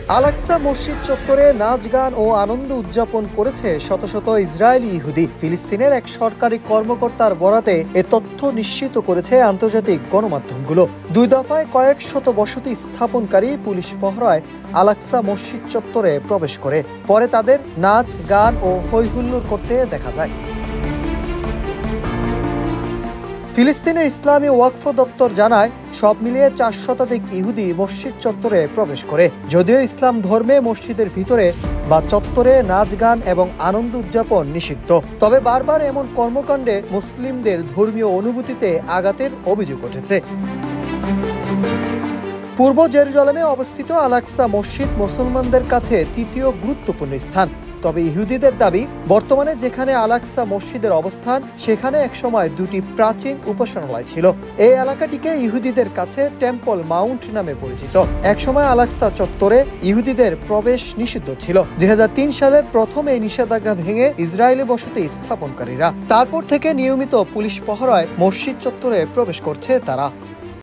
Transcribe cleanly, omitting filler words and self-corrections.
Al Aqsa মসজিদ চত্বরে নাচ গান ও আনন্দ উদযাপন করেছে শত শত ইসরায়েলি ইহুদি। ফিলিস্তিনের এক সরকারি কর্মকর্তার বরাতে এ তথ্য নিশ্চিত করেছে আন্তর্জাতিক গণমাধ্যমগুলো। 2 দফায় কয়েক শত বসতি স্থাপনকারী পুলিশ পহরায় আল-আকসা মসজিদ চত্বরে প্রবেশ করে। পরে তাদের নাচ গান ও হইহুল্লোড় করতে দেখা যায়। ফিলিস্তিনের ইসলামী ওয়াকফ দপ্তর জানায়, সব মিলিয়ে 4 শতাধিক ইহুদি মসজিদ চত্বরে প্রবেশ করে। যদিও ইসলাম ধর্মে মসজিদের ভিতরে বা চত্বরে নাচ গান এবং আনন্দ উদযাপন নিষিদ্ধ, তবে বারবার এমন কর্মকাণ্ডে মুসলিমদের ধর্মীয় অনুভূতিতে আঘাতের অভিযোগ উঠেছে। পূর্ব জেরুজালেমে অবস্থিত আল-আকসা মসজিদ মুসলমানদের কাছে তৃতীয় গুরুত্বপূর্ণ স্থান। তবে ইহুদিদের দাবি, বর্তমানে যেখানে আল-আকসা মসজিদের অবস্থান, সেখানে একসময় 2টি প্রাচীন উপাসনালয় ছিল। এই এলাকাটিকে ইহুদিদের কাছে টেম্পল মাউন্ট নামে পরিচিত। একসময় আল-আকসা চত্বরে ইহুদিদের প্রবেশ নিষিদ্ধ ছিল। 2003 সালে প্রথম এই নিষেধাজ্ঞা ভেঙে ইসরায়েলি বসতি স্থাপনকারীরা। তারপর থেকে নিয়মিত পুলিশ পহরায় মসজিদ চত্বরে প্রবেশ করছে তারা।